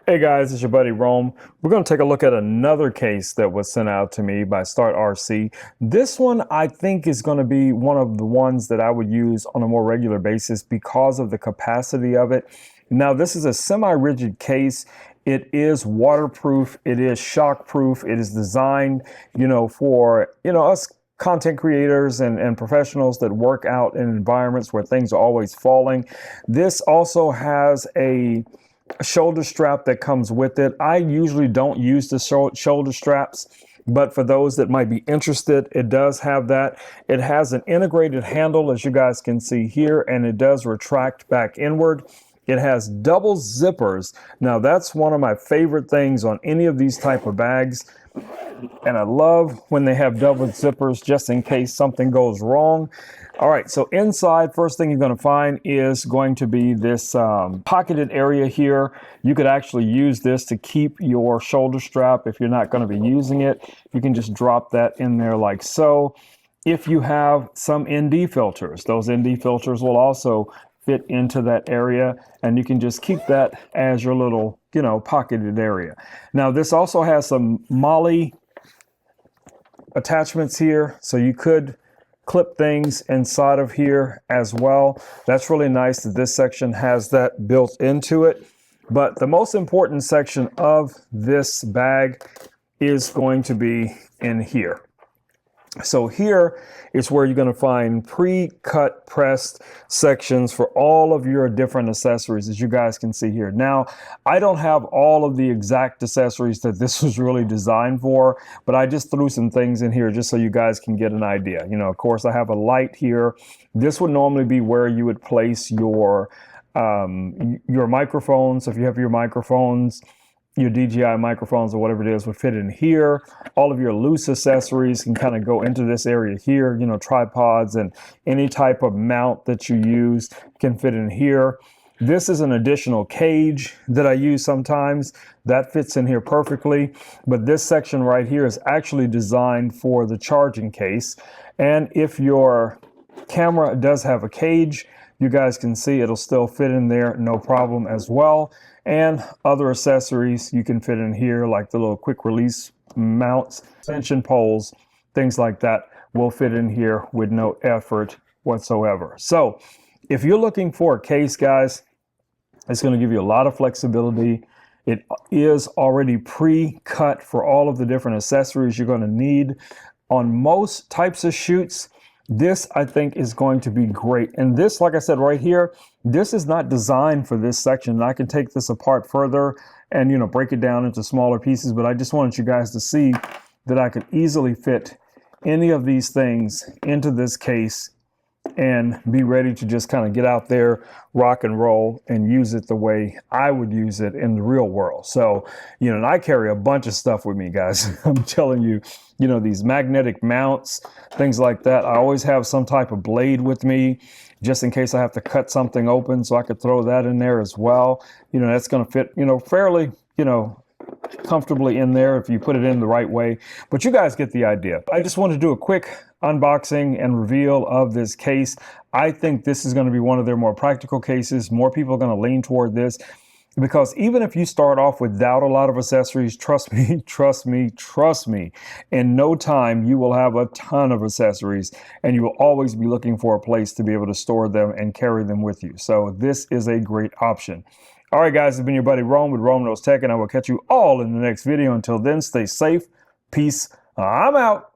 Hey guys, it's your buddy Rome. We're going to take a look at another case that was sent out to me by Start RC. This one I think is going to be one of the ones that I would use on a more regular basis because of the capacity of it. Now, this is a semi-rigid case. It is waterproof. It is shockproof. It is designed, for, us content creators and professionals that work out in environments where things are always falling. This also has a shoulder strap that comes with it. I usually don't use the shoulder straps, but for those that might be interested, it does have that. It has an integrated handle, as you guys can see here, and it does retract back inward. It has double zippers. Now, that's one of my favorite things on any of these type of bags. And I love when they have double zippers just in case something goes wrong. All right, so inside, first thing you're going to find is going to be this pocketed area here. You could actually use this to keep your shoulder strap if you're not going to be using it. You can just drop that in there like so. If you have some ND filters, those ND filters will also fit into that area, and you can just keep that as your little, pocketed area. Now, this also has some MOLLE attachments here, so you could clip things inside of here as well. That's really nice that this section has that built into it. But the most important section of this bag is going to be in here. So here is where you're going to find pre-cut pressed sections for all of your different accessories, as you guys can see here. Now, I don't have all of the exact accessories that this was really designed for, but I just threw some things in here just so you guys can get an idea. Of course, I have a light here. This would normally be where you would place your microphones. If you have your microphones, your DJI microphones or whatever it is would fit in here. All of your loose accessories can kind of go into this area here. Tripods and any type of mount that you use can fit in here. This is an additional cage that I use sometimes. That fits in here perfectly. But this section right here is actually designed for the charging case. And if your camera does have a cage, you guys can see it'll still fit in there, no problem as well. And other accessories you can fit in here, like the little quick release mounts, extension poles, things like that will fit in here with no effort whatsoever. So if you're looking for a case, guys, it's going to give you a lot of flexibility. It is already pre-cut for all of the different accessories you're going to need on most types of shoots. This, I think, is going to be great. And this, like I said right here, this is not designed for this section. I can take this apart further and, break it down into smaller pieces, but I just wanted you guys to see that I could easily fit any of these things into this case and be ready to just kind of get out there, rock and roll, and use it the way I would use it in the real world. So, and I carry a bunch of stuff with me, guys. I'm telling you, these magnetic mounts, things like that. I always have some type of blade with me just in case I have to cut something open, so I could throw that in there as well. That's going to fit, fairly, comfortably in there if you put it in the right way. But you guys get the idea. I just want to do a quick unboxing and reveal of this case. I think this is going to be one of their more practical cases. More people are going to lean toward this because even if you start off without a lot of accessories, trust me, in no time you will have a ton of accessories and you will always be looking for a place to be able to store them and carry them with you. So this is a great option. All right, guys, it's been your buddy Rome with Rome Knows Tech, and I will catch you all in the next video. Until then, stay safe. Peace. I'm out.